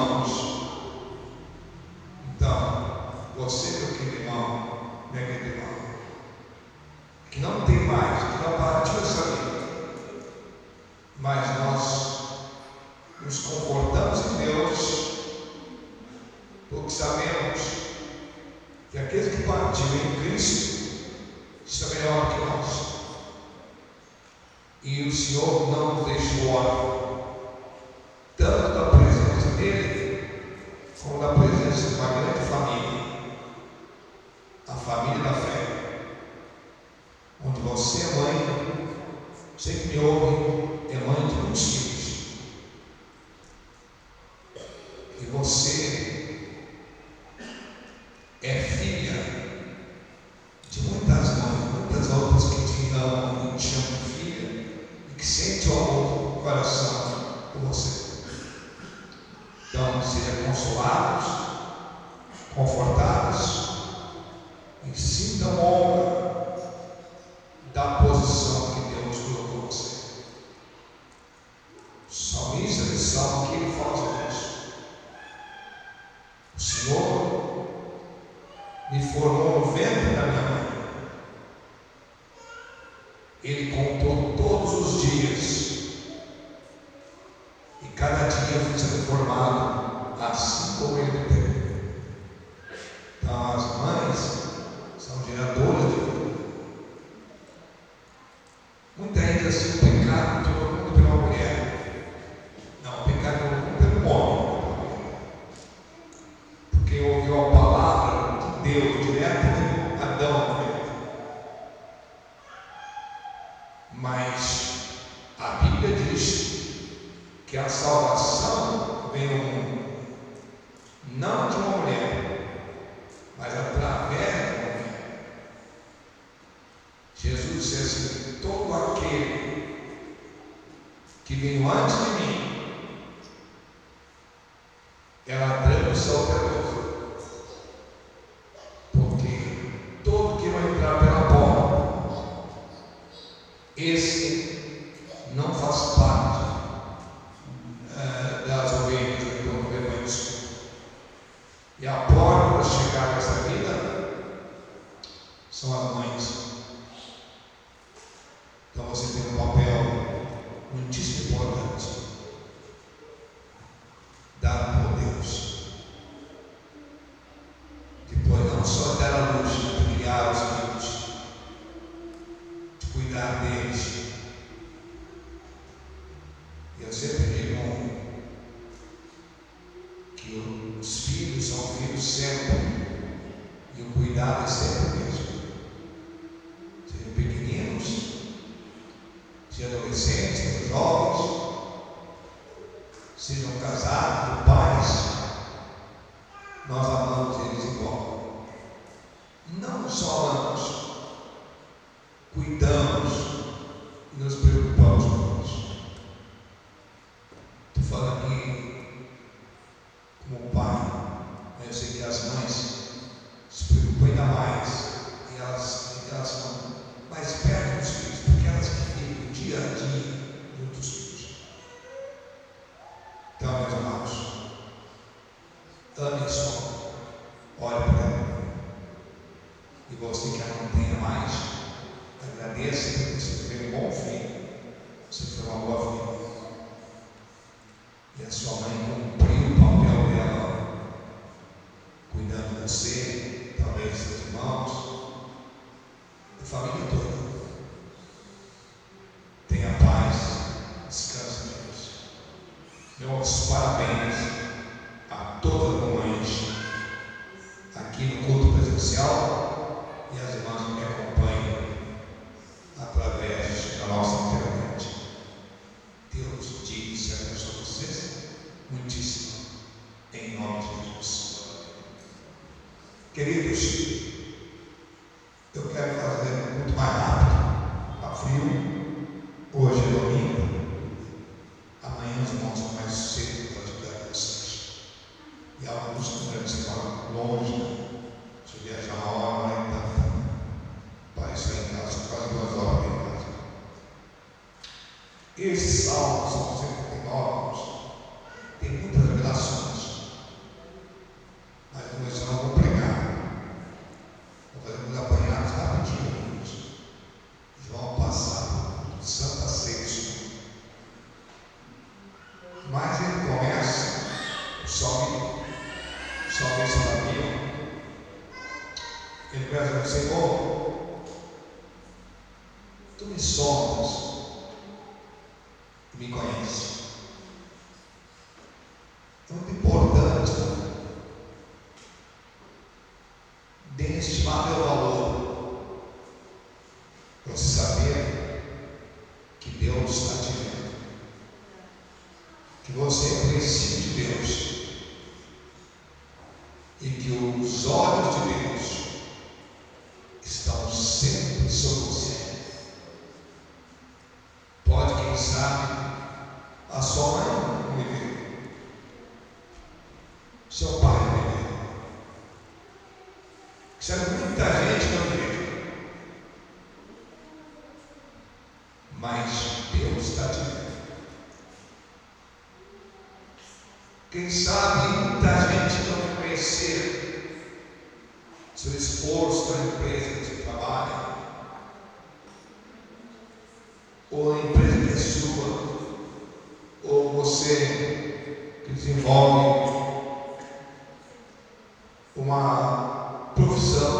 irmãos. Então, você, meu querido irmão, minha querida irmã, que não tem mais, que não partiu essa vida, mas nós nos confortamos em Deus, porque sabemos que aquele que partiu em Cristo está melhor que nós. E o Senhor não nos deixou órfãos, tanto da presença dele, como da presença de uma grande família, a família da fé, onde você é mãe, você que me ouve, é mãe de muitos filhos, e você é filha de muitas mães, muitas outras que te amam e te chamam de filha, e que sente o amor no coração por você. Então, sejam consolados, confortados e sintam honra da posição que Deus colocou você. O salmista de Salmo que ele fala disso. O Senhor me formou no ventre da minha mãe. Ele contou todos os dias. E cada dia eu fui sendo formado, assim como ele teve. Então as mães são geradoras de vida. Muita gente assim, o pecado todo mundo pela mulher. Não, o pecado todo mundo pelo homem. Porque ouviu a palavra de Deus direto de Adão. Mas a Bíblia diz que a salvação vem ao mundo, não de uma mulher, mas através de uma mulher. Jesus disse assim: todo aquele que veio antes de mim é ladrão e salteador, porque todo que vai entrar pela porta, esse não faz parte das ovelhas do rebanho. E a porta para chegar nessa vida são as mães. Então você tem um papel muitíssimo importante, dado por Deus. Depois não só dar a luz, de criar os filhos, de cuidar deles. Eu sempre digo que os filhos são filhos sempre, e o cuidado é sempre o mesmo. Sejam pequeninos, sejam adolescentes, sejam jovens, sejam casados, ou pais, nós amamos eles igual. Não só amamos, cuidamos e nos preocupamos com eles. Estou falando aqui como pai, mas eu sei que as mães se preocupam ainda mais, e elas são mais perto dos filhos, porque elas que vivem o dia a dia junto dos filhos. Então, meus amados, ame só, olhe para ela, e você que não tenha mais, agradeça porque você teve um bom filho, você foi uma boa filha. E a sua mãe cumpriu o papel dela, cuidando de você, talvez seus irmãos, da família toda. Tenha paz, descanse em Deus. Meus parabéns a todas as mães aqui no culto presencial e as irmãs que me acompanham através da nossa internet. Deus diz e abençoe vocês muitíssimo, em nome de Jesus. Queridos, eu quero fazer muito mais rápido. Está frio, hoje é domingo, amanhã os irmãos são mais cedo para ajudar vocês. E alguns que moram longe, se viajar uma hora, para sair em casa, quase 2 horas em casa. Esse salmo, Salmo 139, tem muitas revelações. Ele começa: Senhor, tu me sondas e me conheces. É muito importante, de inestimável valor, você saber que Deus está te vendo, que você é conhecido de Deus e que os olhos de Deus estão sempre sobre você. Pode, quem sabe, a sua mãe não me vê, seu pai não me vê, sabe, muita gente não me vê, mas Deus está te vendo. Quem sabe muita gente não me conhecer, seu esforço na empresa que você trabalha, ou na empresa que é sua, ou você que desenvolve uma profissão,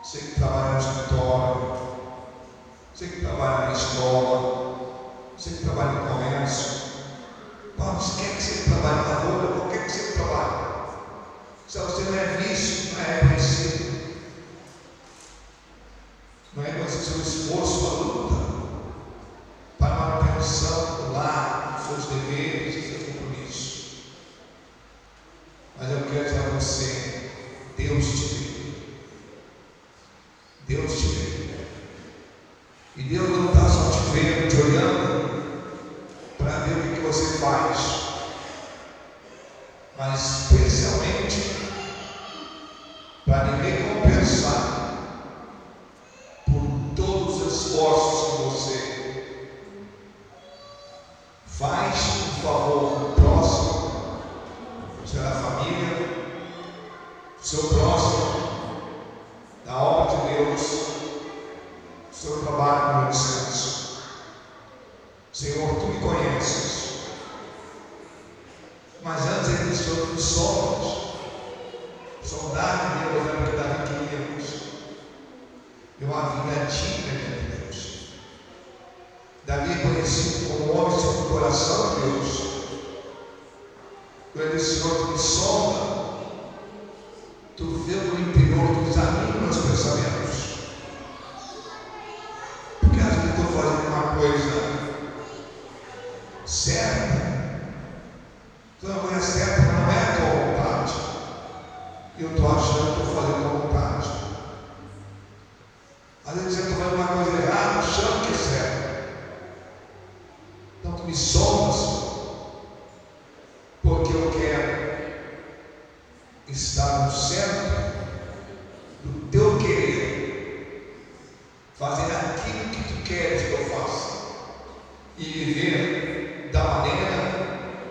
você que trabalha no escritório, você que trabalha na escola, você que trabalha no comércio. Paulo, se quer que você trabalhe na lavoura, por que você trabalha? Se você não é visto, não é reconhecido, não é reconhecido seu esforço, a luta para a manutenção do lar, dos seus deveres, dos seus compromissos. Mas eu quero dizer a você: Deus te vê. Deus te vê. E Deus não está só te vendo, te olhando para ver o que você faz, mas especialmente para lhe recompensar por todos os esforços que você faz em favor do próximo, seja da família, do seu próximo, da obra de Deus, do seu trabalho no descanso. Senhor, tu me conheces, mas antes ele disse: eu me sondas, sondar de Deus era o que Davi queria. Eu havia digna de Deus. Davi é conhecido como homem segundo o coração de Deus. Quando ele disse: Senhor, tu me sonda, tu vê o meu interior, tu examina meus pensamentos. Porque às vezes eu estou fazendo uma coisa certa, então a coisa certa não é a tua vontade, e eu estou achando que estou fazendo a tua vontade. Às vezes eu estou fazendo uma coisa errada, achando que é certo. Então tu me sondas, porque eu quero estar no centro do teu querer, fazer aquilo que tu queres que eu faça e viver da maneira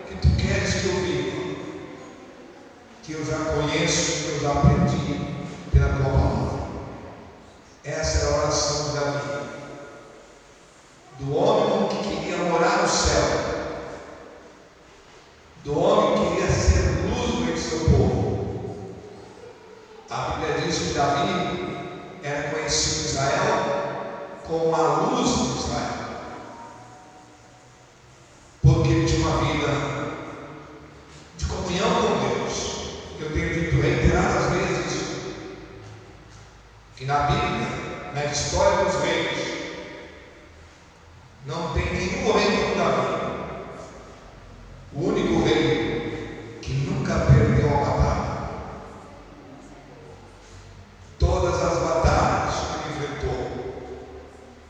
que tu queres que eu viva, que eu já conheço, que eu já aprendi pela tua palavra. Essa é a oração de Davi, do homem que queria morar no céu, do homem que queria ser luz no meio do seu povo. A Bíblia diz que Davi era conhecido em Israel como a luz de Israel, porque ele tinha uma vida de comunhão com Deus. Eu tenho dito reiteradas vezes que na Bíblia, na história dos reis, não tem nenhum momento como Davi, o único rei que nunca perdeu a batalha. Todas as batalhas que ele enfrentou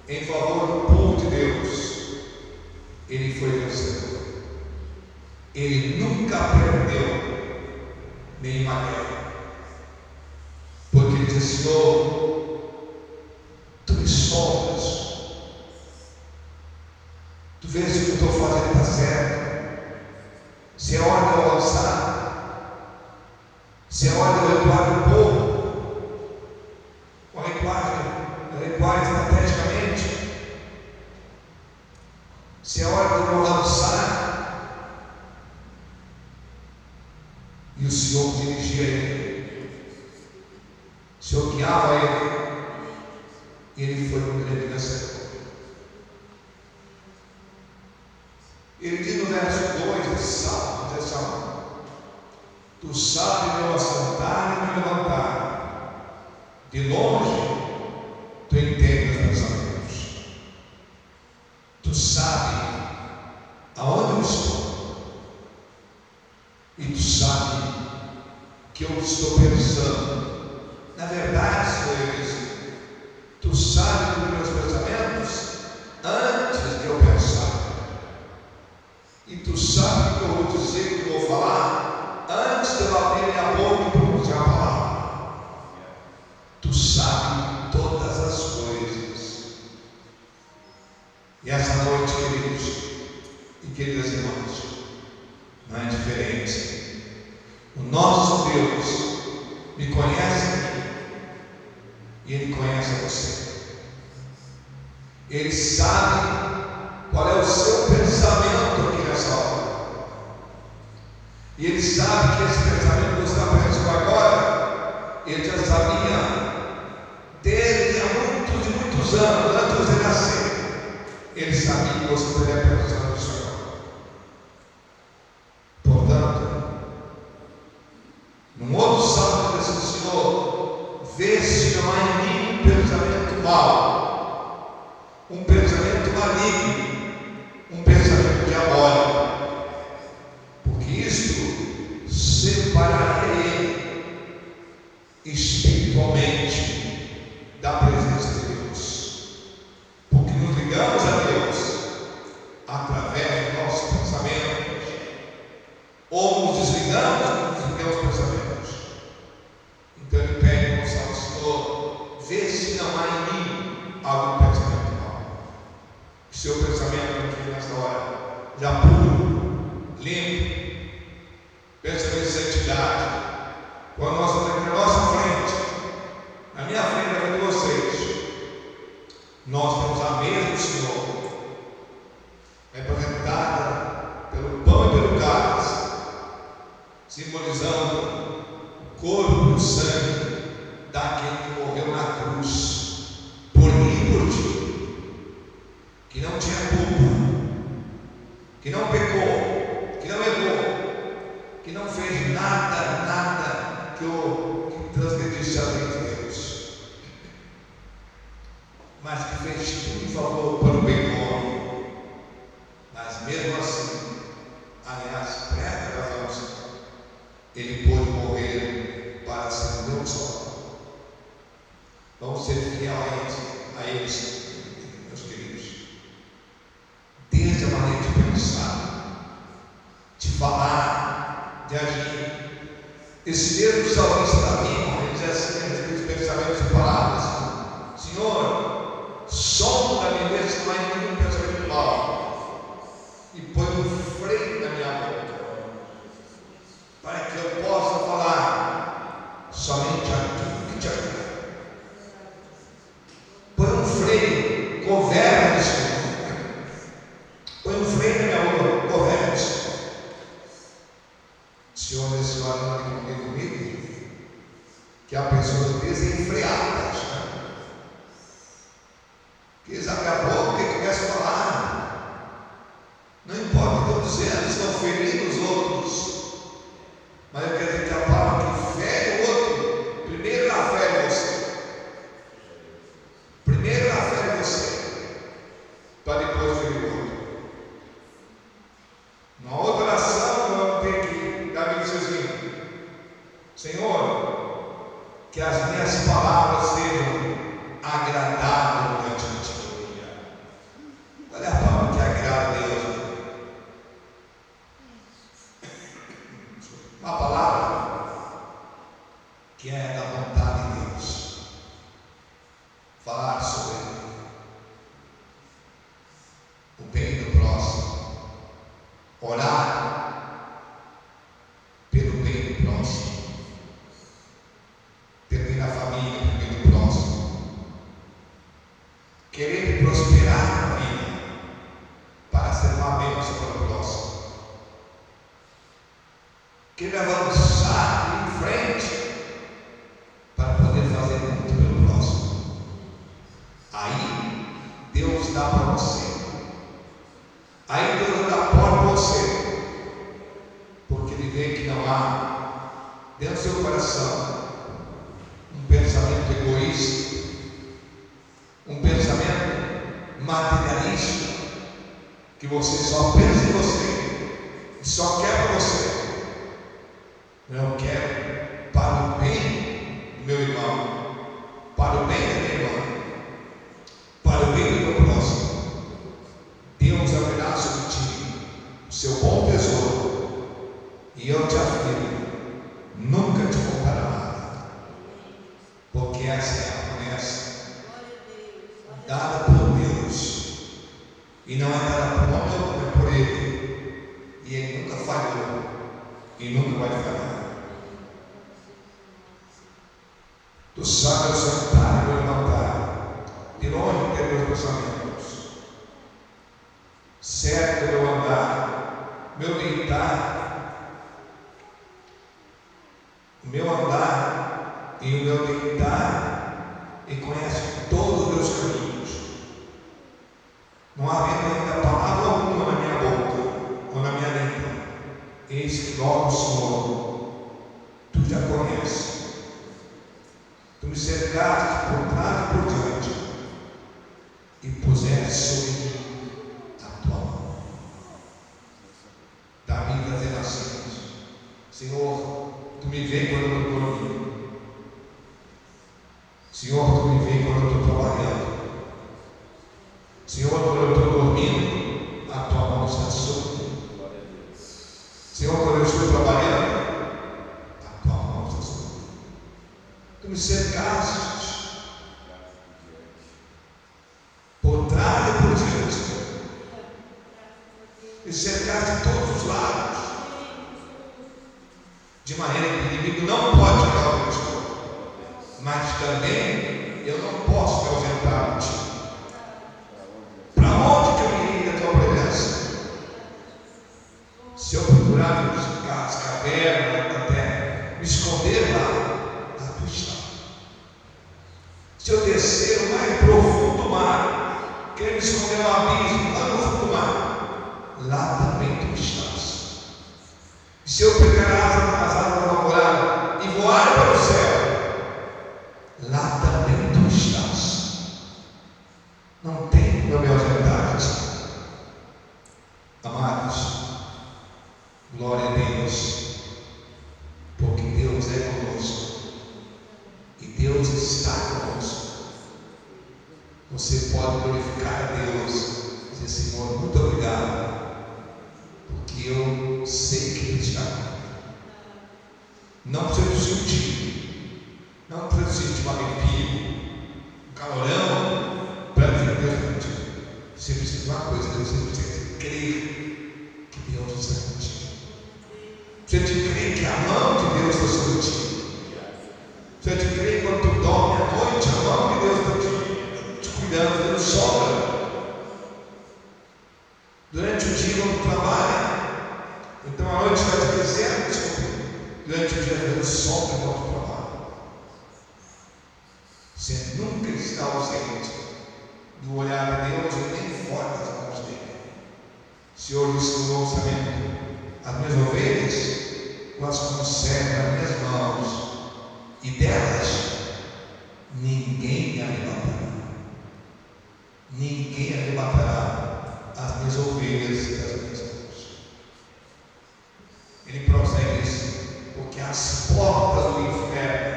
em favor do povo de Deus, ele foi vencedor. Ele nunca perdeu nenhuma guerra, porque ele disse: Senhor, tu me sondas, tu vês se o que eu estou fazendo está certo, se é hora de eu avançar, se é hora de eu recuar do povo, ou recuar estrategicamente, se é hora de eu avançar. E o Senhor dirigia ele: O Senhor guiava ele, e ele foi no grande vencedor. Ele diz no verso 2 desse salmo, diz assim: tu sabes meu assentar e meu levantar, de longe tu entendes os pensamentos, tu sabes aonde eu estou, e tu sabes que eu estou pensando. Na verdade, Senhor, ele diz: tu sabes dos meus pensamentos antes de eu pensar, e tu sabes que eu vou dizer, que eu vou falar antes de eu abrir minha boca e pronunciar a palavra. Tu sabes todas as coisas. E essa noite, queridos e queridas irmãs, não é diferente. O nosso Deus me conhece e Ele conhece você. Ele sabe qual é o seu pensamento aqui nessa hora. E Ele sabe que esse pensamento que você está pensando agora, Ele já sabia desde há muitos anos, antes de você nascer. Ele sabia que você estaria pensando nisso agora. Portanto, num outro salmo diz assim: Senhor, vê se não há em mim um pensamento mau, um pensamento maligno, um pensamento diabólico, porque isto separaria ele espiritualmente da presença de Deus, porque nos ligamos a Deus através dos nossos pensamentos, ou nos desligamos dos meus pensamentos. Então ele pede ao Senhor: vê se não há em mim algum pensamento mau. Que seu pensamento aqui nessa hora já puro, limpo, pensamento de santidade. Quando nós estamos aqui na nossa frente, na minha frente, na frente de vocês, nós temos a mesa do Senhor, representada pelo pão e pelo cálice, simbolizando o corpo e o sangue daquele que morreu na cruz por mim e por ti, que não tinha culpa, que não pecou, que não errou, que não fez nada que transgredisse a lei de Deus, mas que fez tudo em favor para o bem do homem. Mas mesmo assim, aliás, presta razão, ele pôde morrer para ser o meu salvador. Vamos ser fiéis a eles, meus queridos, desde a maneira de pensar, de falar, de agir. Esse mesmo salmista Davi, ele diz assim, a respeito dos pensamentos e palavras: Senhor, sonda-me, vê se não há em mim um pensamento mau, e põe um freio na minha boca, para que eu possa falar somente aquilo que te agrada. Põe um freio, governe, Senhor. Põe um freio na minha boca, governe, Senhor. Senhor, nesse hora não é comigo, que há pessoas desenfreadas, que eles abrem a boca e começam a falar. Não importa o que estão dizendo, estão ferindo os outros, mas eu quero dizer que a palavra que fere o outro, primeiro ela fere você. Primeiro ela fere você, para depois ferir o outro. Na outra oração, eu tenho que Davi diz assim: Senhor, que as minhas palavras sejam agradáveis diante de ti. Qual é a palavra que agrada a Deus? Uma palavra que é da vontade de Deus. Falar sobre o bem do próximo, orar pelo bem do próximo, pelo bem da família, pelo bem do próximo, querer prosperar na vida para ser uma bênção para o próximo, querer avançar em frente dentro do seu coração um pensamento egoísta, um pensamento materialista, que você só pensa em você, e só quer para você. Eu quero para o bem do meu irmão, para o bem da minha irmã, para o bem do meu próximo. Deus haverá sobre ti o seu bom tesouro, e eu te afirmo, nunca te faltará nada, porque essa é a promessa dada por Deus, e não é dada por homem, é por Ele, e Ele nunca falhou e nunca vai falhar. Tu sabes sentar e levantar, de longe ter meus pensamentos, certo meu andar, meu deitar, o meu andar e o meu deitar, e conhece todos os meus caminhos. Não havendo ainda palavra alguma na minha boca ou na minha língua, eis que logo, Senhor, tu já conheces. Tu me cercaste por trás e por diante, e puseste sobre mim a tua mão. Davi trazendo assim: Senhor, tu me vês quando eu estou dormindo. Senhor, tu me vês quando eu estou trabalhando. Senhor, quando eu estou dormindo, a tua mão está sobre mim. Senhor, quando eu estou trabalhando, a tua mão está sobre mim. Tu me cercaste por trás e por diante. Me cercaste de todos os lados, de maneira que o inimigo não pode chegar ao meu dispor, mas também eu não posso me ausentar de ti. Para onde que eu iria da tua presença? Se eu procurar buscar as cavernas da terra, me esconder lá tu está. Se eu descer o mais profundo do mar, querer me esconder no abismo, lá no fundo do mar, lá também tu estás. E se eu pegar as asas da morada e voar para o céu, lá também tu estás. Não tem como me ausentar de ti. Amados, glória a Deus, porque Deus é conosco e Deus está conosco. Você pode glorificar a Deus e dizer: Senhor, muito obrigado, porque eu sei que Ele está comigo. Não precisa sentir, não precisa sentir um arrepio, um calorão para dizer que Deus está contigo. Você precisa de uma coisa: você precisa crer que Deus está contigo. Você tem que crer que a mão de Deus está sobre ti. Você tem que crer que quando tu dorme à noite, a mão de Deus está te cuidando, dando sombra. Durante o dia, quando tu trabalha, então a noite vai te dizendo, durante o dia, dando sombra enquanto tu trabalha. Você nunca está ausente do olhar de Deus e nem fora das mãos dele. O Senhor disse no Novo Testamento: as minhas ovelhas elas conservam nas minhas mãos, e delas ninguém arrebatará. Ninguém arrebatará as minhas ovelhas das minhas mãos. Ele prossegue isso: porque as portas do inferno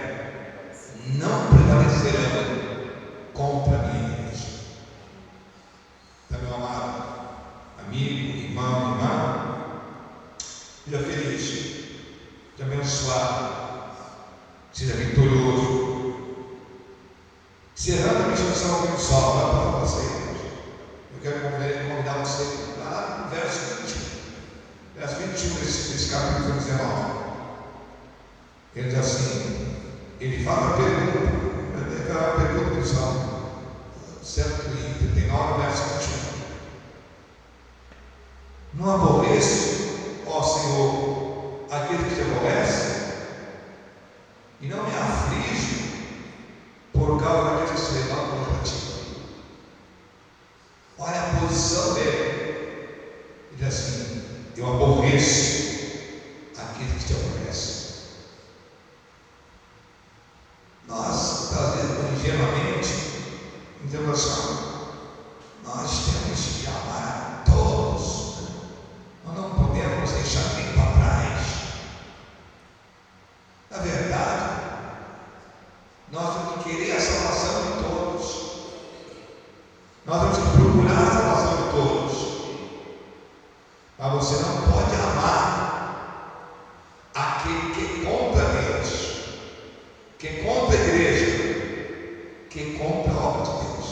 não prevalecerão contra a minha igreja. Então, meu amado amigo, irmão, irmã, seja feliz, seja abençoado, seja vitorioso. Se errando a missão do sol, vai para você. Eu quero convidar você lá no verso 21 desse capítulo 19. Ele diz assim: ele fala a pergunta, aquela pergunta do Salmo 139, verso 21. Não aborreço, ó Senhor, aquele que te aborrece, e não me aflige por causa daquele que se levanta contra ti. Olha a posição dele. Ele diz assim: eu aborreço aquele que te aborrece. ingenuamente, dizendo assim: nós temos que amar a todos, nós não podemos deixar ninguém para trás. Na verdade, nós temos que querer a salvação de todos, nós temos que procurar a salvação de todos, mas você não pode amar aquele que é contra Deus, que é contra a igreja, que é contra a obra de Deus.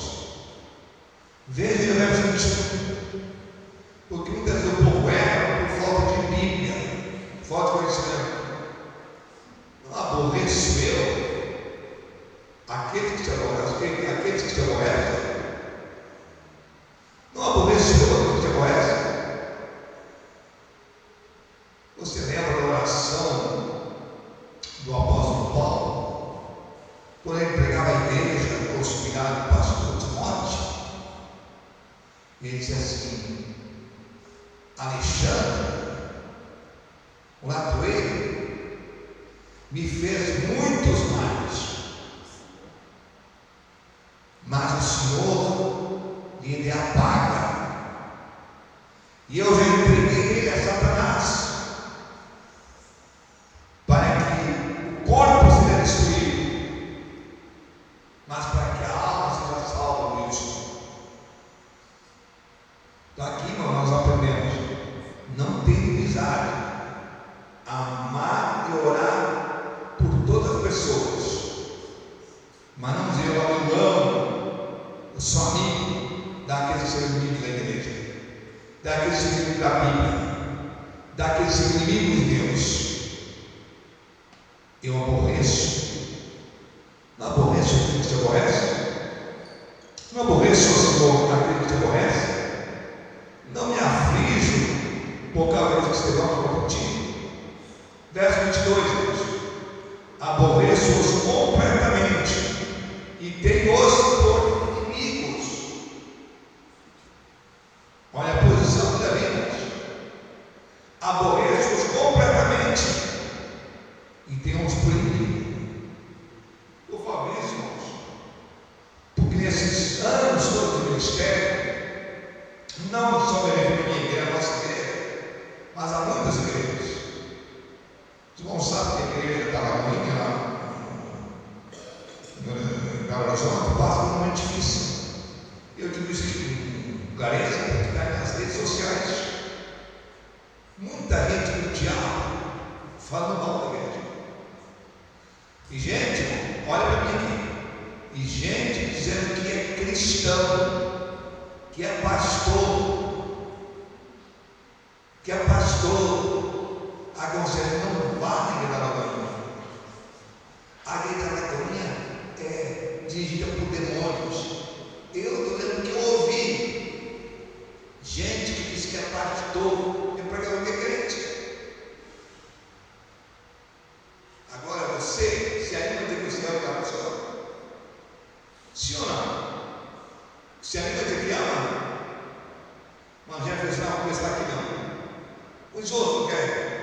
Veja o verso 21, porque muitas vezes o povo erra por falta de Bíblia, falta de conhecimento. Não aborreço eu aqueles que te aborrecem. Não aborreço eu aqueles que te aborrecem. Você lembra da oração do apóstolo Paulo, quando ele pregava a igreja, o auxiliar do pastor Timóteo? Ele disse assim: Alexandre, o latoeiro, me fez muitos males, mas o Senhor lhe deu a paga, e eu já entreguei ele a Satanás, para que o corpo seja destruído, mas para que a alma seja salva do Senhor. Daqui nós aprendemos: não ter inimizade, amar e orar por todas as pessoas, mas não dizer: eu amo, eu sou amigo daqueles que são inimigos da igreja, daqueles que são inimigos da Bíblia, daqueles que são inimigos de Deus. Eu aborreço. Não aborreço aquele que te aborrece? Não aborreço, Senhor, aquele que te aborrece? Não me aflijo por causa que se levanta contra ti. Verso 22 diz: aborreço-os completamente e tenho-os por inimigos. Olha a posição da vida. Aborreço-os completamente e tenho-os por inimigos. Eu falo isso, irmãos, porque nesses anos todos do ministério, não só me refiro à minha igreja, a nossa igreja, mas há muitas igrejas. Os irmãos sabem que a igreja da Lagoinha, na Horizonte, passa por um momento difícil. Eu digo isso com clareza, porque está nas redes sociais. Muita gente do diabo falando mal da igreja. E gente, olha para mim aqui. E gente dizendo que é cristão, que é pastor, aconselha: não vá na igreja da Lagoinha. A igreja da Lagoinha é dirigida por demônios. Eu estou dizendo que eu ouvi gente que diz que é pastor, é pregador de crente. Agora você se anima a ter cristão da pessoa? Sim ou não? Se anima a ter que ama? Mas já fez, não, vou começar aqui não. Os outros querem.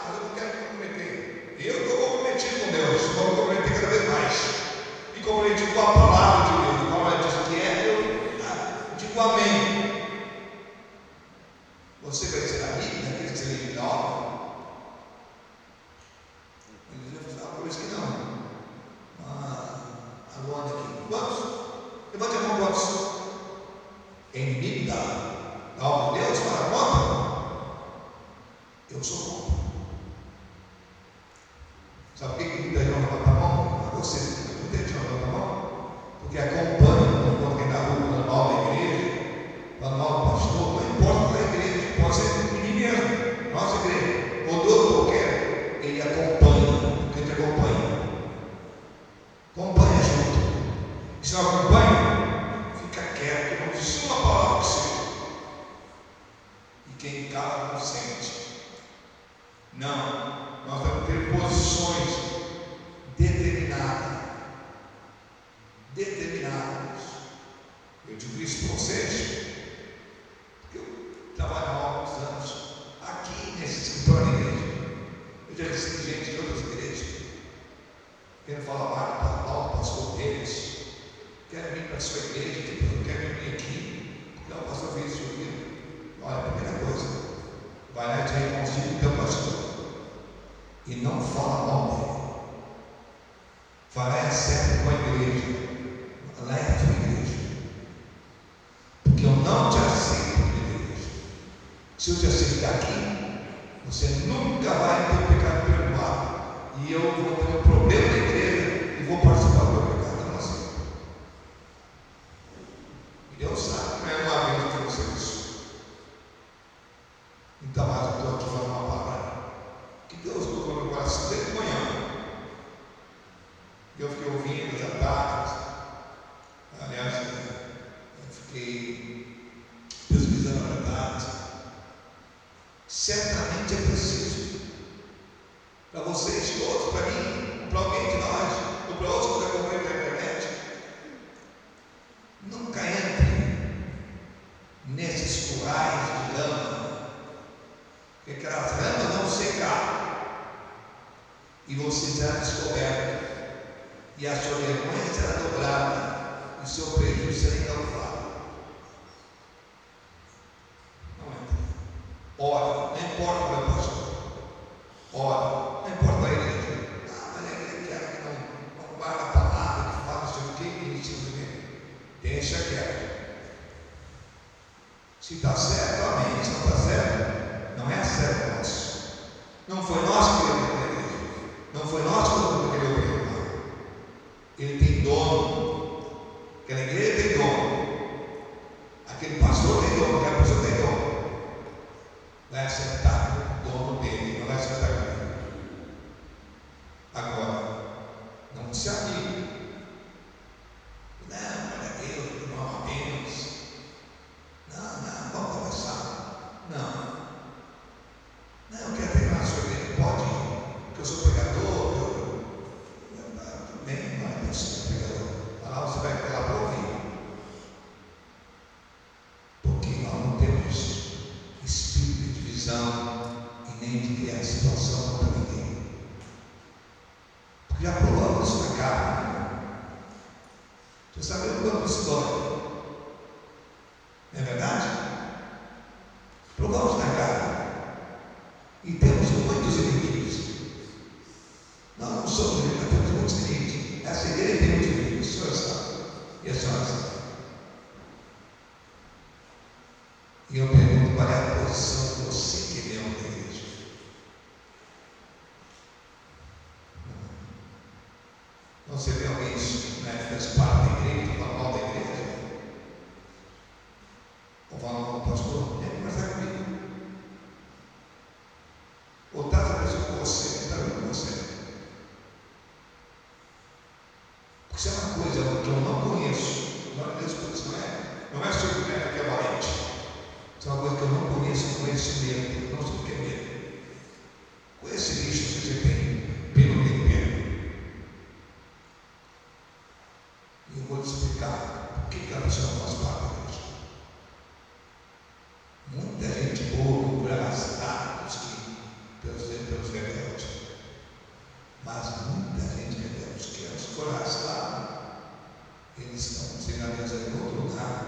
Mas eu não quero me comprometer. Eu estou comprometido com Deus, vou me comprometer cada vez mais. E comprometido com a palavra de Deus. Como ela diz que é, eu digo amém. Você vai ser amigo daqueles que se livram da obra? Por isso que não. Agora aqui. Quantos? Levante a mão, quantos? Inimigo da obra de Deus, para contra? Eu sou contra. Sabe por que muita gente não levanta a mão? Você, muita gente não levanta a mão? Porque acompanha quando quem está falando mal da igreja, falando mal do pastor, não importa da igreja, pode ser ninguém mesmo, nossa igreja, ou do outro qualquer, ele acompanha, quem te acompanha. Acompanha junto. E se não acompanha, fica quieto, não diz uma palavra para você. E quem cala não sente. Não, nós temos que ter posições determinadas. Eu digo isso para vocês, porque eu trabalho há alguns anos aqui nesse escritório da igreja. Eu já recebi gente de outras igrejas querendo falar mal do pastor deles, querem vir para a sua igreja, que querem vir aqui, porque o pastor fez isso aqui. Olha, a primeira coisa, vai lá e te reconcilia com o teu pastor. E não fala mal dele. Vai lá e acerta com a igreja. Lá é a tua igreja. Porque eu não te aceito na igreja. Se eu te aceitar aqui, você nunca vai ter o pecado perdoado. E eu vou ter um problema na igreja e vou participar do meu pecado. Eu não aceito. E Deus sabe que não é uma vez que você isso. Então, mas eu estou te falando uma palavra que Deus colocou no meu coração desde manhã. Eu fiquei ouvindo já tarde. Aliás, eu fiquei pesquisando a verdade. Certamente é preciso para vocês todos, para mim, para alguém de nós, ou para outros que acompanham pela internet, nunca entre nesses currais de lama, porque aquelas lamas vão secar e você será descoberto, e a sua vergonha será dobrada, e o seu prejuízo será encalvado. Não entra. Ora, não importa o meu pastor. Ora, não importa a igreja. Ah, mas a igreja quer que não guarda a palavra, que fala não sei o que ensina o que. Deixa quieto. Se está certo, amém. Se não está certo, não é certo nosso. Não foi nós que criamos a igreja. Não foi nós que criamos a igreja. Ele tem dono. Aquela igreja tem dono. Aquele pastor tem dono. Aquela pessoa tem dono. Vai acertar o dono dele, não vai acertar comigo. Agora, não se amigo. Não, olha Deus, não amemos. Não, vamos conversar. Não, eu quero treinar a sua igreja. Pode ir, porque eu sou pregador. Tudo bem, mas eu sou pregador. Lá você vai pegar para ouvir. Porque nós não temos espírito de divisão e nem de criar situação para ninguém. Porque já provamos isso na carne. Você sabe o quanto isso dói? Não é verdade? Provamos na carne. E temos muitos inimigos. Nós não somos inimigos, nós temos muitos inimigos. Essa igreja tem muitos inimigos, o senhor sabe. E a senhora sabe. E eu pergunto, qual é a posição que você que veio da igreja? Não, você vê alguém que faz parte da igreja, fala mal da igreja? Ou fala mal do pastor? Vem conversar comigo. Ou está fazendo com você, está vendo com você. Porque isso é uma coisa que eu não conheço. Glória a Deus por isso, não é surpresa que é valente. Isso é uma coisa que eu não conheço, medo, não sei o que é medo. Com esse bicho que você tem, pelo tempero. E eu vou te explicar por que a pessoa não faz parte disso. Muita gente boa por arrastar pelos rebeldes. Mas muita gente rebelde que se for arrastado, eles estão sendo aliançados em outro lugar.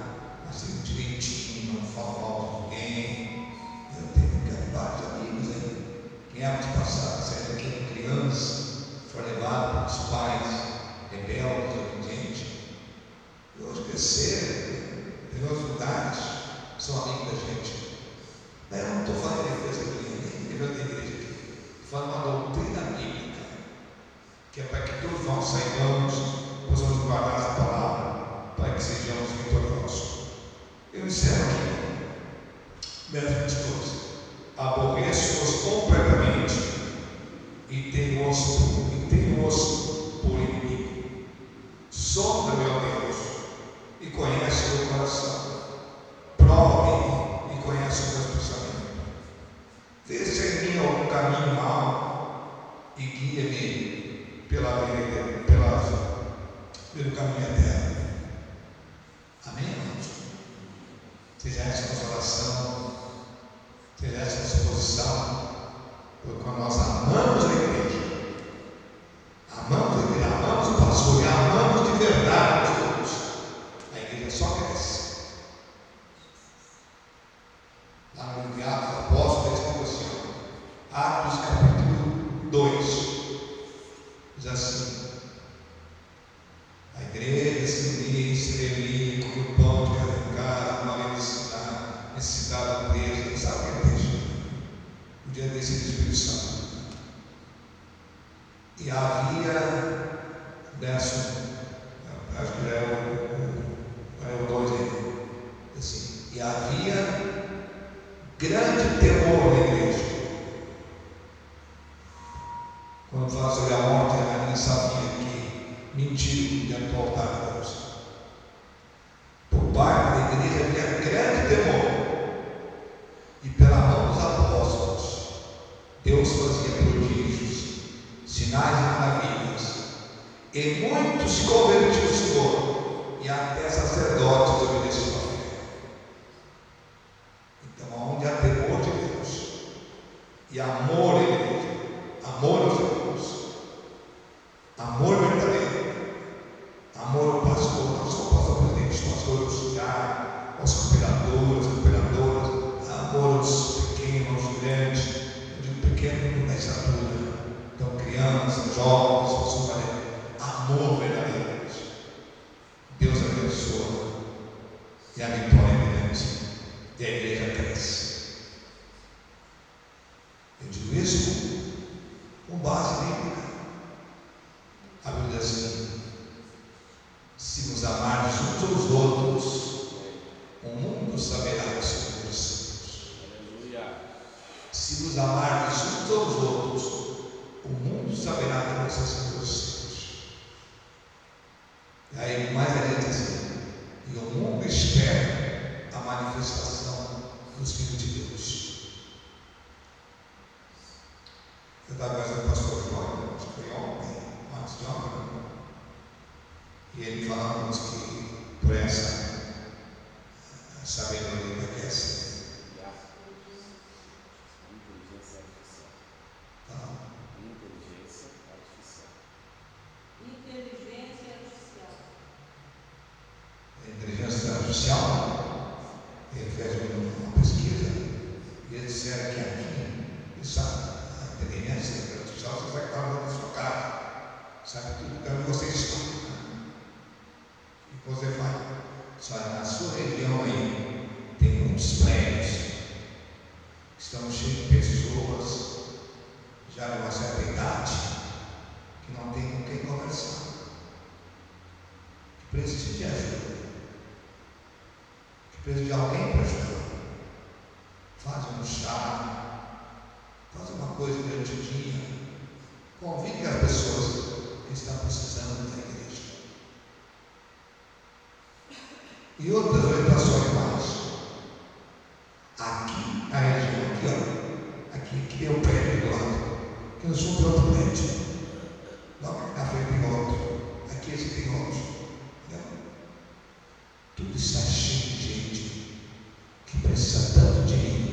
Assim, direitinho, não fala mal de ninguém. Eu tenho vários amigos aí. Quem é de passado, sair daqui criança, foi levado pelos pais, rebeldes, obedientes. E hoje cresceram, em outros lugares, são amigos da gente. Mas eu não estou falando de defesa da igreja, nem defesa da igreja aqui. Estou falando de uma doutrina bíblica, que é para que todos nós saibamos, possamos guardar a palavra, para que sejamos vitoriosos. Eu encerro aqui, verso 22. Aborreço-os completamente e tenho-os por inimigo. Sonda, meu Deus, e conhece o meu coração. Prova-me e conhece os meus pensamentos. Vê se em mim algum caminho mau e guia-me pelo caminho eterno. Amém, irmãos? Seja essa consolação, seja essa disposição, porque quando nós amamos a igreja, amamos o pastor e amamos de verdade todos, se reunia, se reunia, comia o pão de cada em casa, uma vez na necessidade da igreja. Sabe o que é igreja? O dia desse do Espírito Santo. E havia, verso, acho que já é o 2 aí, assim, e havia grande temor na igreja. Quando fala sobre a morte, a rainha sabia que mentiu diante do altar de Deus. Por parte da igreja havia grande temor, e pela mão dos apóstolos, Deus fazia prodígios, sinais e maravilhas, e muitos se convertiam ao Senhor, e até sacerdotes obedeciam à fé. Então, onde há temor de Deus e amor à igreja, amor aos irmãos, amor verdadeiro, amor ao pastor, não só ao pastor presidente, pastor auxiliar, aos cooperadores, cooperadoras, amor aos pequenos, aos grandes. Eu digo pequeno na estatura, então crianças, jovens, pessoas, amor verdadeiro. Deus abençoa e a vitória é grande e a igreja cresce. Eu digo isso com base bíblica. A Bíblia diz assim: se nos amarmos uns aos outros, o mundo saberá que somos santos. Se nos amarmos uns aos outros, o mundo saberá que vocês são meus filhos. E aí mais adiante assim: e o mundo espera a manifestação dos filhos de Deus. Eu estava conversando com o pastor João, acho que foi ontem, antes de ontem, e ele falando que por essa sabedoria que é assim. Inteligência artificial, ele fez uma pesquisa e eles disseram que aqui, a inteligência artificial, você vai estar na sua casa, sabe tudo, então você estuda. E você faz, sabe, na sua região aí, tem muitos prédios que estão cheios de pessoas já de uma certa idade que não tem com quem conversar, que precisam de ajuda, que precisam de alguém para ajudar. Faz um chá, faz uma coisa durante o dia, convide as pessoas que estão precisando da igreja. E outras orientações mais. Aqui, a região aqui, ó, aqui é o prédio do lado, que eu sou de outro prédio. Logo aqui na frente tem outro, aqui esse tem outro. Entendeu? Tudo está cheio de gente que precisa tanto de mim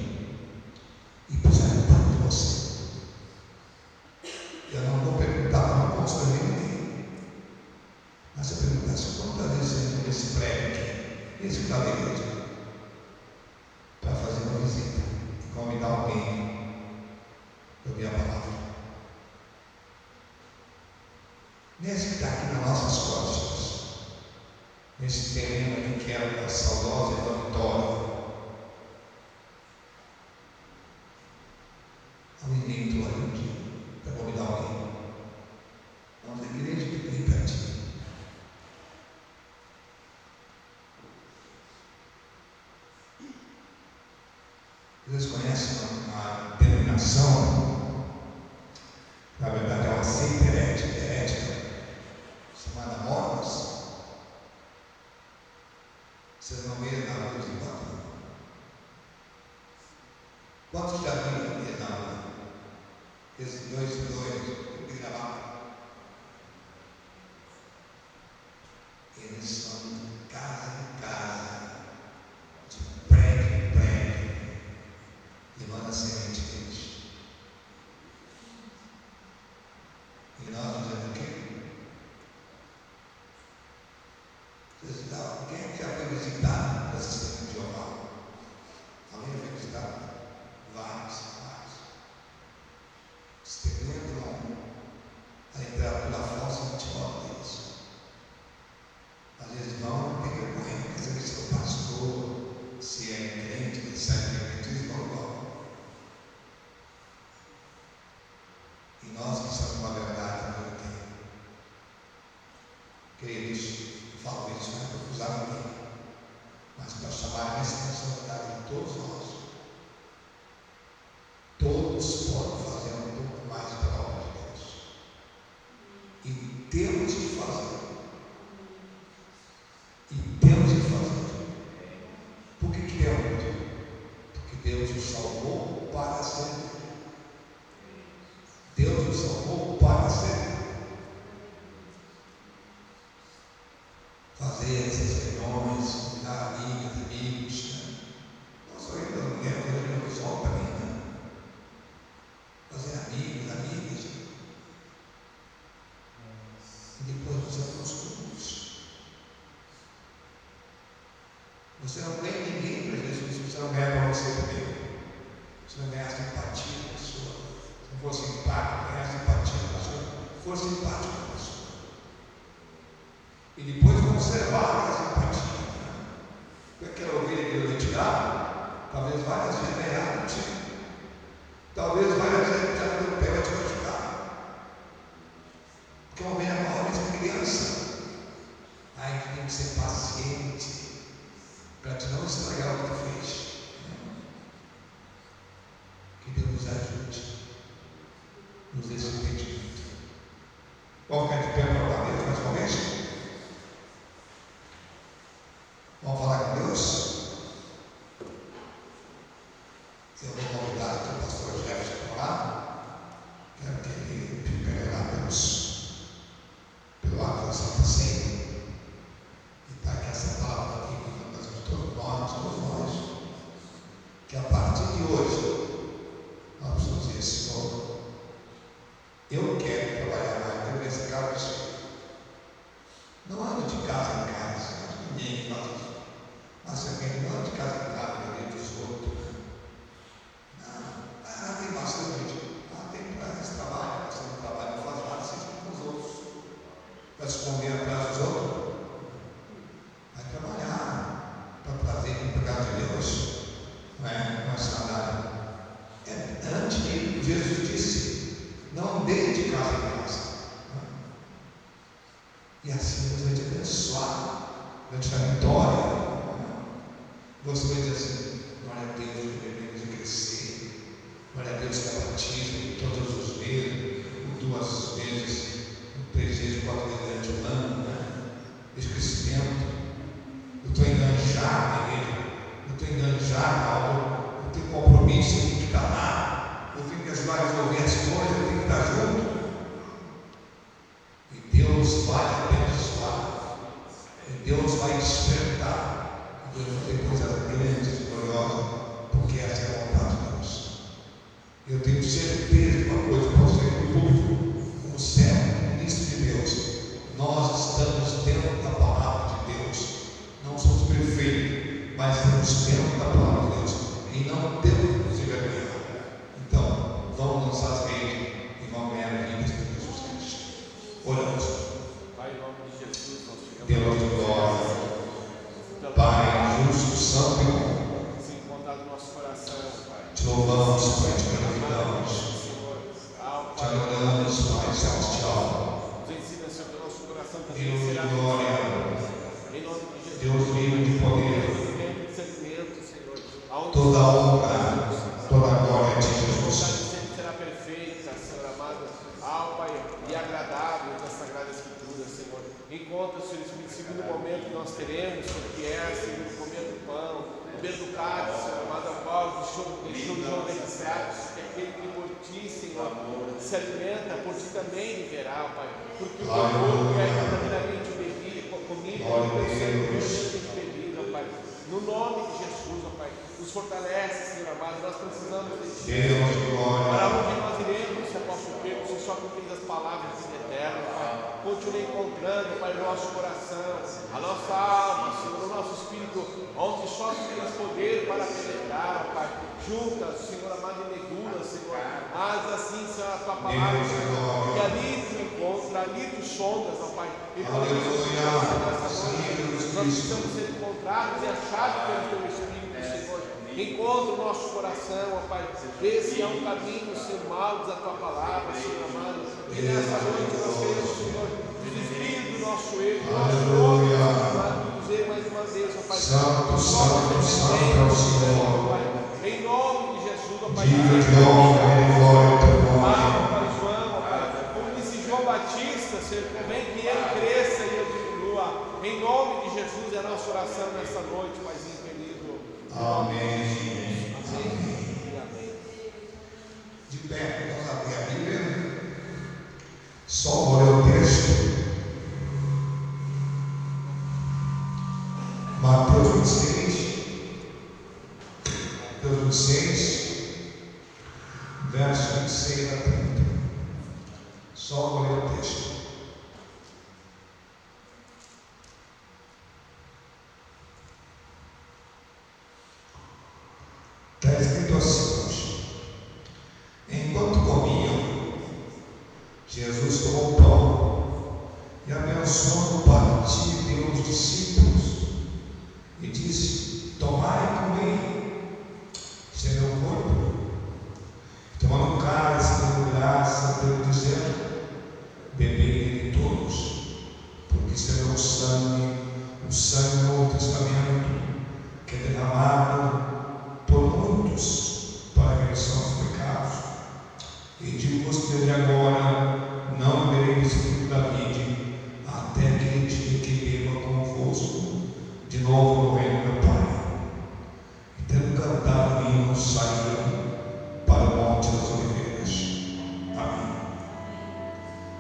e precisa tanto de você. Eu não vou perguntar, não posso fazer ninguém. Mas se eu perguntasse quantas vezes você entrou nesse prédio aqui, esse que está da igreja, para fazer uma visita e convidar alguém para ouvir a palavra. Nesse que está aqui nas nossas costas, nesse terreno aqui que é a saudosa e a vitória, alguém entrou ali um dia para convidar alguém. Vamos à igreja que tem pertinho. Vocês conhecem uma denominação, na verdade é uma seita herética, chamada Mormons? Vocês não veem na rua de quatro? Quantos já viram ali na rua? Esses dois que gravaram. Eles são de casa em casa, de prédio em prédio, levando a semente deles. E nós dizemos o quê? Quem é que já foi visitar Queridos, falo isso não é para acusar ninguém, mas para chamar a responsabilidade de todos nós. Todos podem fazer um pouco mais pela obra de Deus. E temos que fazer. Por que temos? Porque Deus nos salvou para sempre. Deus nos salvou para sempre. Fazer essas reuniões, convidar amigos, né? Nossa, eu ainda não quero fazer reunião só para mim, né? Fazer amigas. E depois você vai aos cultos. Você não ganha ninguém para Jesus, você não ganha para você também. Você não ganha a simpatia da pessoa. Se não for simpático, ganha a simpatia da pessoa. Se for simpático da pessoa. E depois conservar a simpatia. Porque aquela ovelha que eu retirava, talvez várias vezes ganhar contigo. Talvez várias vezes já não pega te machucar. Porque uma ovelha mal é criança. Aí a gente tem que ser paciente para te não estragar o que tu fez. Que Deus nos ajude, nos dê esse entendimento. Vamos ficar de pé para orar a Deus mais uma vez? Vamos falar com Deus? Eu vou convidar aqui o pastor Jefferson para orar. Quero que ele primeiro orar pelo ato da Santa Ceia. E está aqui essa palavra aqui que todos nós, que a partir de hoje nós precisamos dizer: Senhor, eu quero trabalhar mais, quero ver essa casa cheia. Não ando de casa em casa, ninguém faz isso. Mas alguém não anda de casa em casa, na dos outros. Não, tem bastante gente. Tem esse trabalho, bastante trabalho, não faz nada, assim com os outros. Para esconder atrás dos outros. Vai trabalhar para trazer para o lugar de Deus. Não é sandália. Antes de Jesus disse: não andei de casa em casa. E assim Deus vai te abençoar, vai te dar vitória. Você vai dizer assim: glória a Deus, que devemos crescer. Glória a Deus que a batismo todos os meses, 2 vezes, 3 vezes, 4 vezes durante o ano, né? Esse crescimento. Eu estou enganjado na igreja, eu estou enganjado na obra, eu tenho compromisso, eu tenho que estar lá, eu tenho que ajudar a resolver as coisas, eu tenho que estar junto. E Deus vai abençoar, e Deus vai despertar. Deus vai fazer coisas grandes e gloriosas, porque essa é a vontade de Deus. Eu tenho certeza de uma coisa para você, público, como servo, ministro de Deus, nós estamos dentro da palavra de Deus. Não somos perfeitos, mas estamos dentro da palavra de Deus e não temos que nos envergonhar. Então, vamos lançar as redes e vamos ganhar vidas por Jesus Cristo. Oramos. Pai, em nome de Jesus, nós ficamos. Deus de glória. Pai, justo, santo e bom. Se encontrar no nosso coração, Pai. Te louvamos, Pai, te glorificamos. Te adoramos, Pai celestial. Nos ensina, Senhor, que o nosso coração também Deus será de glória. Em nome de Jesus. Deus vivo de poder. Tempo de segmento, Senhor. Toda a honra, toda a glória de Jesus. Sempre será perfeita, Senhor amado. Pai, e agradável das Sagradas Escrituras, Senhor. Encontra, Senhor, esse segundo momento que nós teremos, que é, Senhor, o comer do pão, o beber do cálice, Senhor amado, a qual deixou João registrado, que aquele que por ti, Senhor, se alimenta, por ti também viverá, Pai. Porque o teu corpo é verdadeiramente bebido, comido, e o teu sangue verdadeiramente bebido, Pai. No nome de Jesus, ó Pai, nos fortalece, Senhor amado, nós precisamos de ti. Deus de glória. Para onde nós iremos, se apóstolo Pedro, se só cumprindo as palavras de eterno, Pai. Continue encontrando, Pai, o nosso coração, a nossa alma, Senhor, o nosso espírito, onde só tu tens poder para penetrar, Pai. Juntas, Senhor amado, e negura, Senhor. Haz assim, Senhor, a tua palavra, Senhor. E ali tu encontras, ali tu sondas, ó Pai. E nós precisamos ser encontrados e achados pelo teu Espírito, Senhor. Encontra o nosso coração, ó Pai. Esse é um caminho, Senhor, mal da tua palavra, Senhor amado. E nessa noite nós queremos, Senhor, desistir do nosso erro, Aleluia. Dizer mais uma vez, ó Pai. Santo, santo, santo é o Senhor. Em nome de Jesus, ó Pai. Diga de honra e glória ao teu nome. Pai João, ó Pai. Como disse João Batista, Senhor, convém que ele cresça e eu diminua. Em nome de Jesus é a nossa oração nesta noite, Paizinho querido. Amém. Amém. De pé, vamos abrir a Bíblia. Só vou ler o texto. Mateus 26, verso 26 a 30. Só vou ler o texto. Está escrito assim: enquanto comiam, Jesus tomou o pão e abençoando, partiu e deu aos discípulos e disse: tomai e comei, este é meu corpo. Tomando o cálice, deu graça, deu dizendo: bebei dele todos, porque este é meu sangue, o sangue do Novo Testamento, que é derramado por muitos para a remissão dos pecados. E digo-vos que desde agora não beberei desse fruto da vide, até aquele dia que beba convosco de novo no reino do meu Pai. E tendo cantado hinos, saíram para o Monte das Oliveiras. Amém.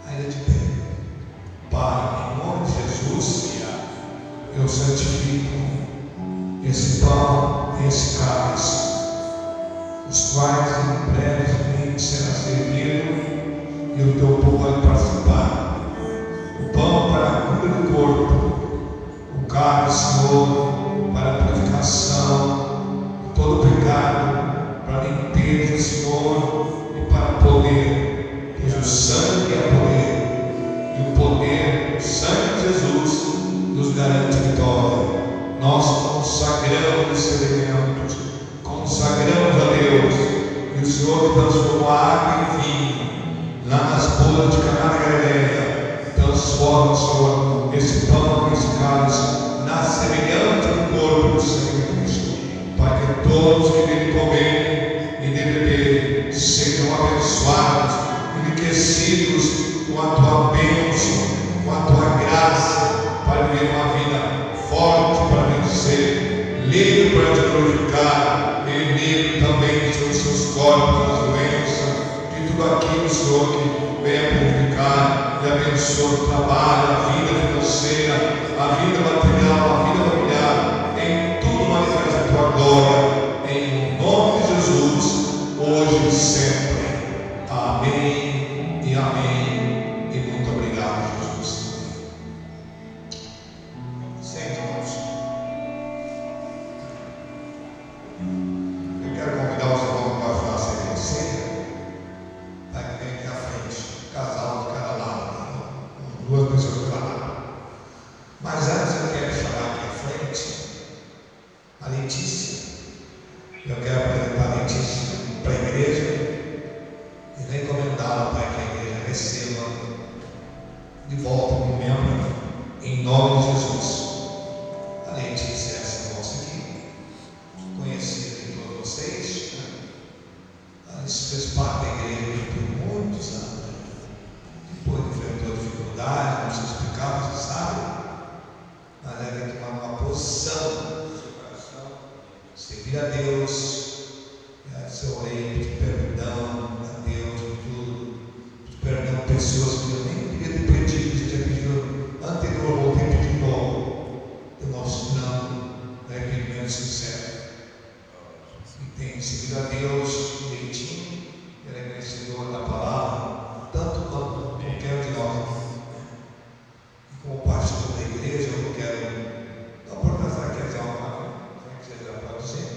Ainda de pé. Pai, em nome de Jesus, eu santifico esse pão e esse cálice, os quais em brevemente será servido e o teu povo vai participar. O pão para a cura do corpo, o cálice, Senhor, para a purificação de todo pecado, para a limpeza, Senhor, e para poder, pois o sangue é poder, e o poder, o sangue de Jesus, nos garante vitória. Nós consagramos esses elementos, consagramos a Deus, e o Senhor transformou a água em vinho, lá nas bodas de Caná da Galileia. Transforma, Senhor, esse pão e esse cálice na semelhança do corpo do Senhor Cristo, para que todos que dele comerem e dele beberem sejam abençoados, enriquecidos com a tua bênção, com a tua graça, para viver uma vida forte para vencer, livre para te glorificar, e livre também dos seus corpos, das doenças, de tudo aquilo, Senhor, que venha purificar e abençoa o trabalho, a vida financeira, a vida material, a vida familiar, em tudo manifesta a tua glória, em nome de Jesus, hoje e sempre. Amém e amém. E muito obrigado, Jesus. Eu quero convidar os irmãos para fazer a ceia de ceia, para que venha aqui à frente, casal de cada lado, duas pessoas de cada lado. Mas antes eu quero chamar aqui à frente a Letícia. Eu quero apresentar a Letícia para a igreja e recomendá-la para que a igreja receba de volta um membro, em nome de Jesus. A Letícia é essa moça aqui, conhecida de todos vocês, né? Ela fez parte da igreja por muitos anos. Depois enfrentou dificuldades, não se explicava, você sabe, mas ela tem que tomar uma posição no seu coração, servir a Deus, seu rei, pedir perdão a Deus por tudo, pedir perdão a pessoas que eu nem queria ter pedido, que tinha pedido anterior, ou ter pedido logo, demonstrando arrependimento sincero. E tem servido a Deus direitinho, ela é conhecedora da palavra, tanto quanto qualquer um de nós. E como pastor da igreja, eu quero dar uma oportunidade que quiser uma coisa, já pode dizer.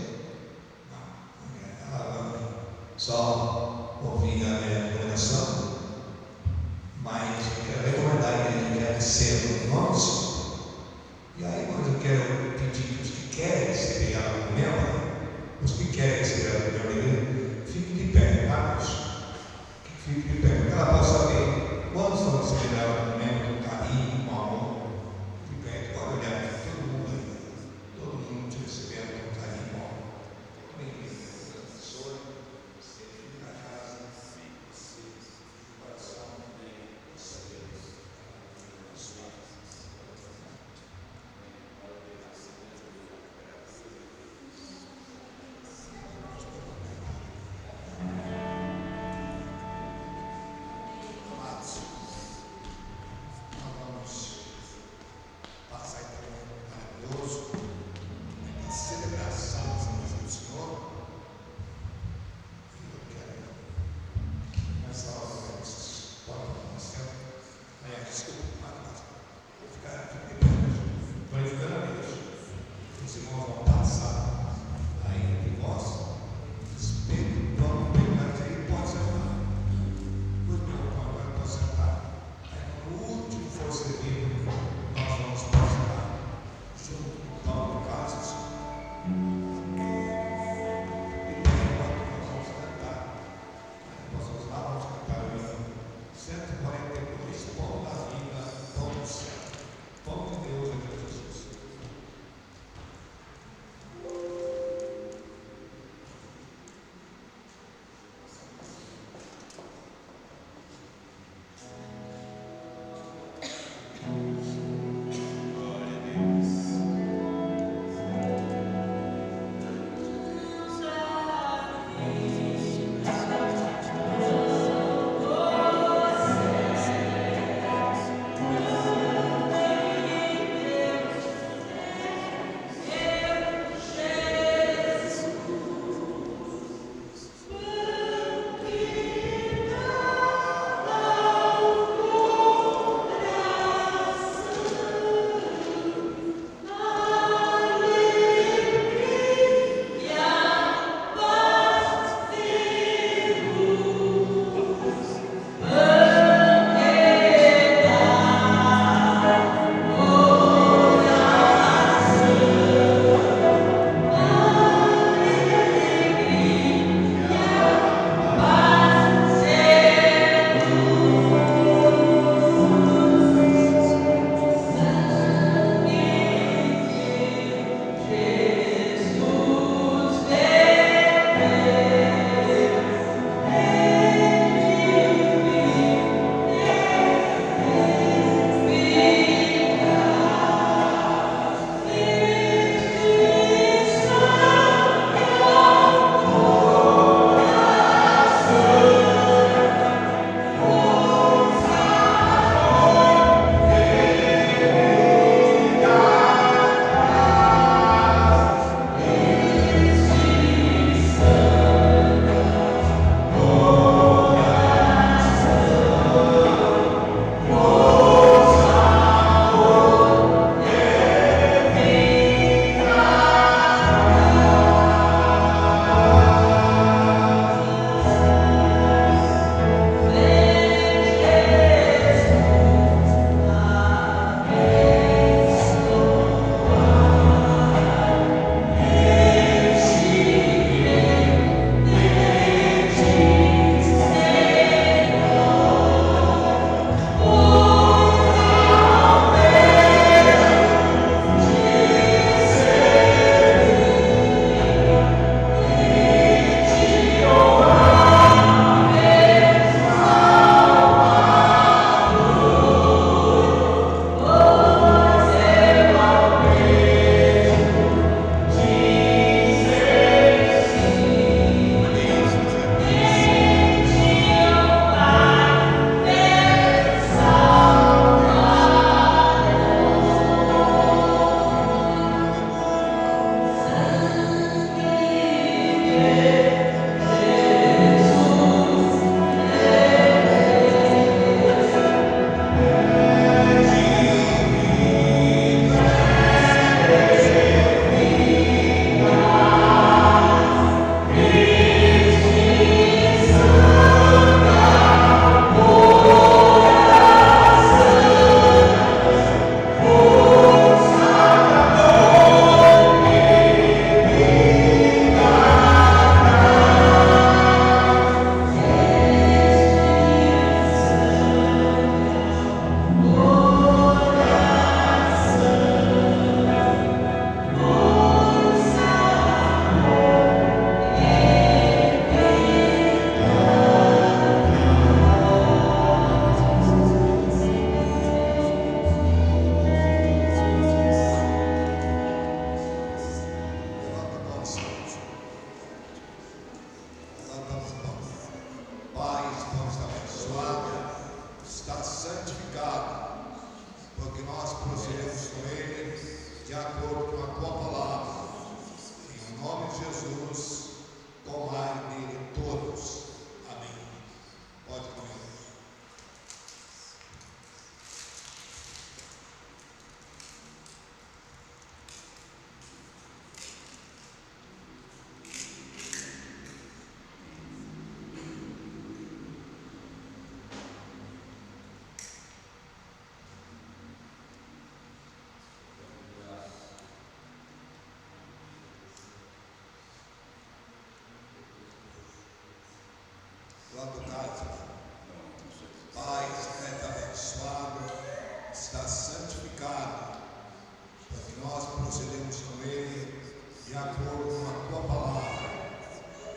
nós procedemos com ele de acordo com a tua palavra.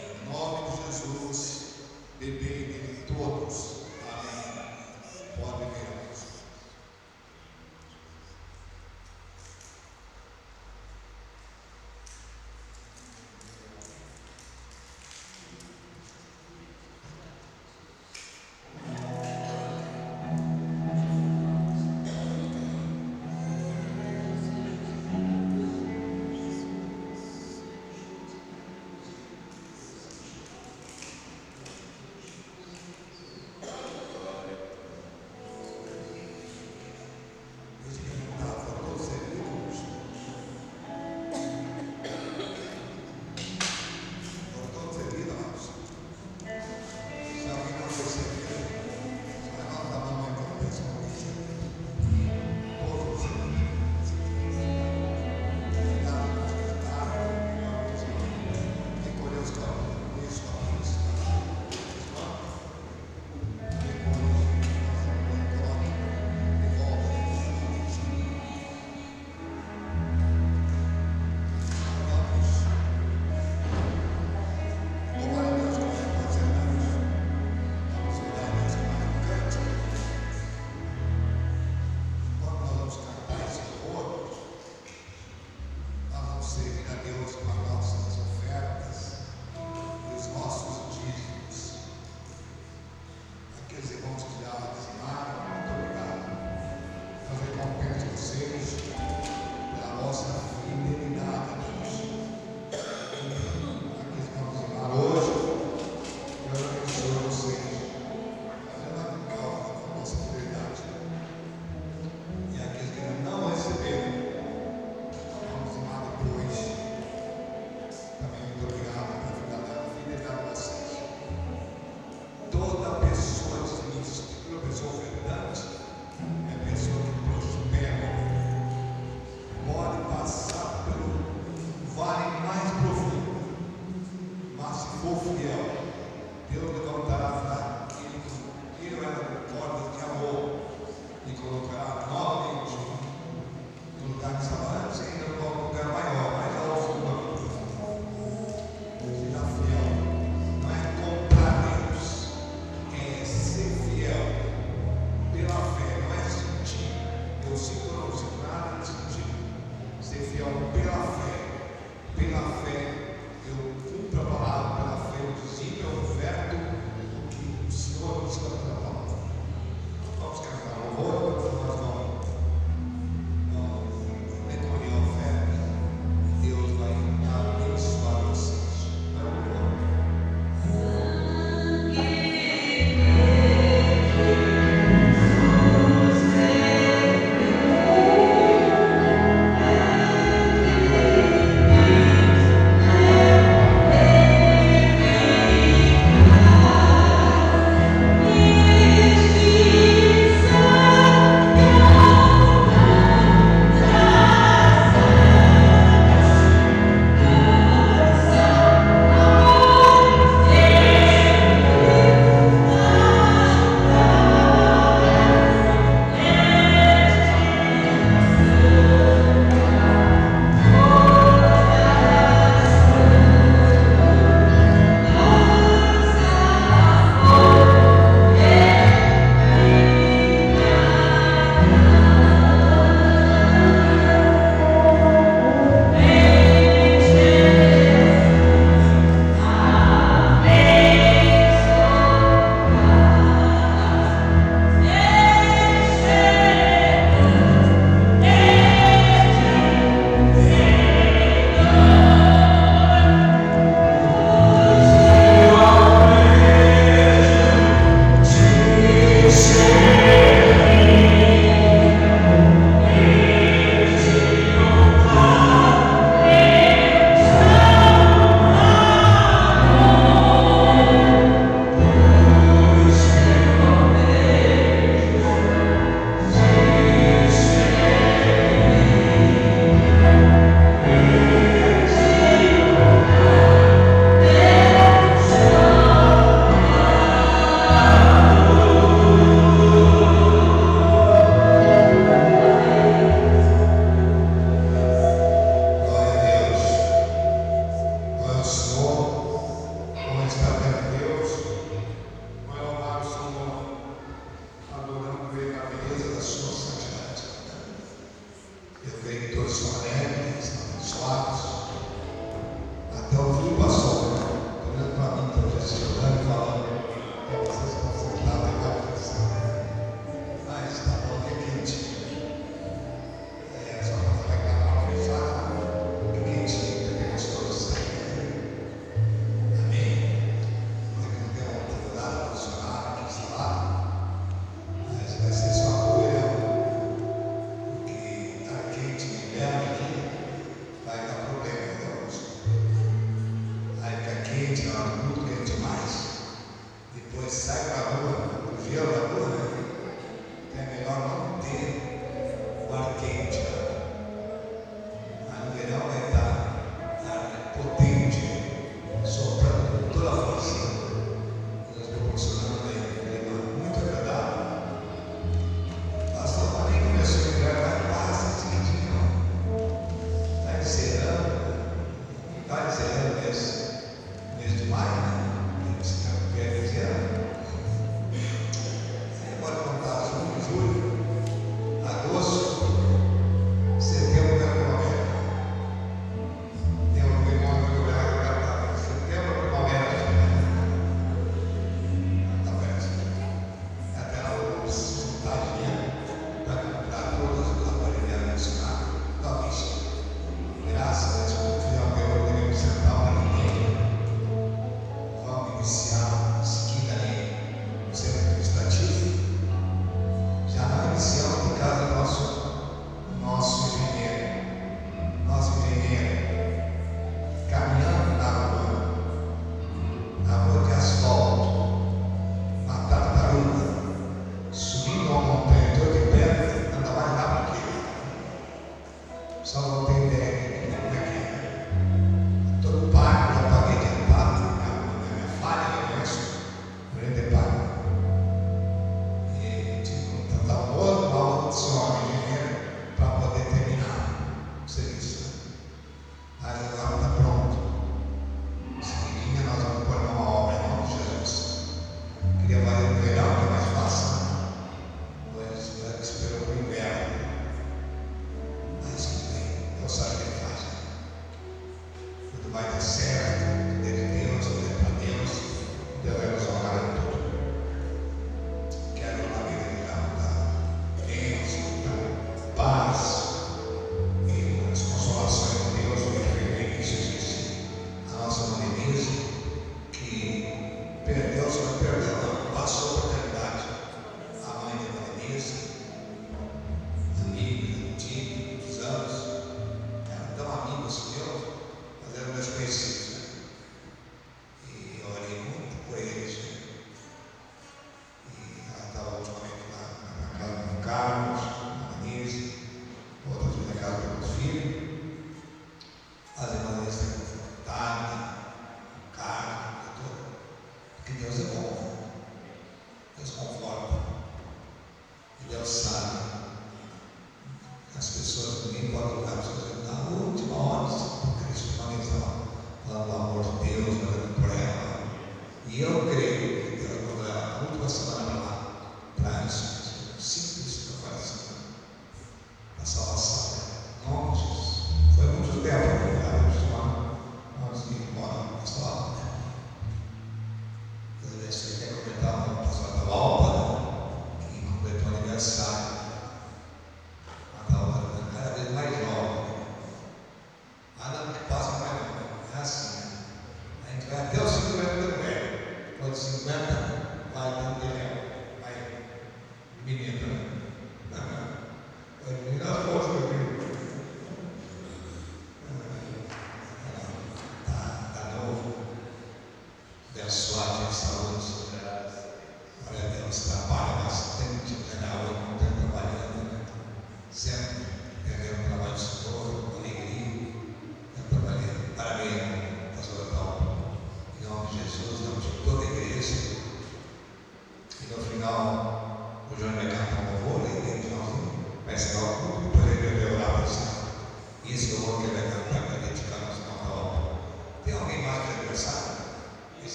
Em nome de Jesus, bebei dele todos. Amém. Pode ler. Eu creio que todos estão alegres, estão abençoados. Até o filho passou, olhando para mim, estou gestionando e falando, vocês vão sentar, pegar a pressão. Mas está bom que é quentinho. Só para pegar uma fechada, que quentinho, que é gostoso. Amém? Não tem uma oportunidade de funcionar aqui, sei lá. Mas vai ser só poeira. Porque está quente no inverno aqui, vai dar problema, entendeu? Aí fica quente, muito quente demais. Depois sai para a rua, o gelo da rua, né? Então é melhor não ter o ar quente, né? Mas no verão vai estar ar potente, soprando com toda a força, nos proporcionando aí um clima muito agradável. Pastor, também começou a gravar quase seguidinho, está encerrando mês de maio, né? Quer dizer, agora contar junho, julho, agosto, setembro da primavera. Tem um demônio que eu gravo, setembro, primavera, tá perto. Até lá eu vou juntar dinheiro para comprar todas as aparelhos mencionados da lista. Graças a Deus, quando o final meu, eu tenho que sentar para ninguém. Vamos iniciar, seguindo ali o centro administrativo. Já não iniciamos por causa do nosso engenheiro, caminhando na rua de asfalto, na tartaruga, subindo uma montanha toda de pedra, anda mais rápido que ele. Só não tem ideia de como é que é. Todo pago, já paguei de pago, minha falha, eu conheço, porém de pago. E tipo, tá um outro maldição, engenheiro, para poder terminar o serviço. Mas agora está pronto. Seguidinha, nós vamos pôr uma obra em nome de Jesus. Queria fazer no verão, que é mais fácil, né? Pois esperou para o inverno. Mas tudo bem, Deus sabe o que ele faz. Né? Tudo vai dar certo, tudo é de Deus, tudo é para Deus. Devemos honrar em tudo. Quero na vida de dar bênção, paz e as consolações de Deus. Eu referei isso, disse a nossa mãe Denise, que perdeu, passou para a eternidade. A mãe de Denise, amiga, antiga, muitos anos, eram tão amigos meus, mas eram desconhecidos.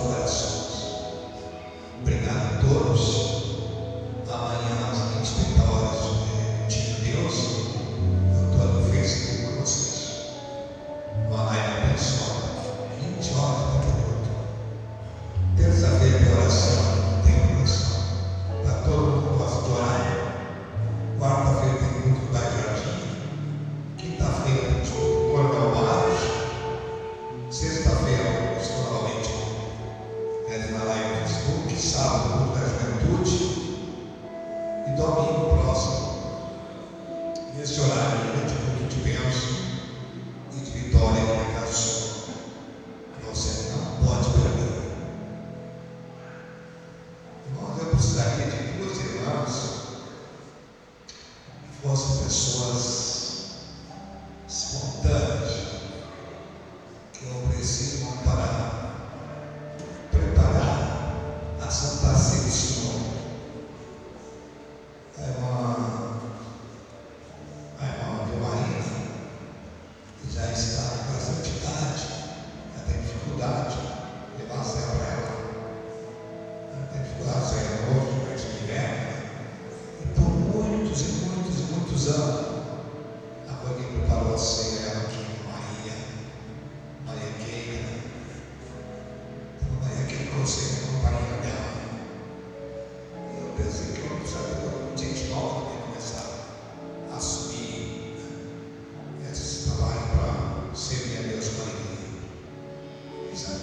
corações. Obrigado a todos. Amanhã às 20 horas, Tio Deus, eu estou no Facebook com vocês. Uma live abençoada. 20 horas por minuto. Terça-feira de oração, tem oração. Para todo mundo gosta de orar. Quarta-feira tem culto da Jardim. Quinta-feira tem culto Coronel Barros. Sexta-feira, estou novamente na live no Facebook. Sábado, culto da Juventude. E domingo próximo, nesse horário, de culto de bênção e de vitória aqui na Casa do Senhor. Você não pode perder. Irmãos, eu precisaria de duas irmãs que fossem pessoas espontâneas, que não precisam para preparar a Santa Ceia do Senhor. A irmã Marina, que já está com bastante idade, ela tem dificuldade de levar a ceia para ela. Ela tem dificuldade de sair hoje, no mês de inverno. E por muitos e muitos e muitos anos, a coisa que preparou a ceia era aqui, Maria Keila. Então, Maria Keila trouxe a companhia dela. E eu pensei que eu não precisaria de gente nova também começar a assumir esse trabalho para servir a Deus com alegria. E sabe,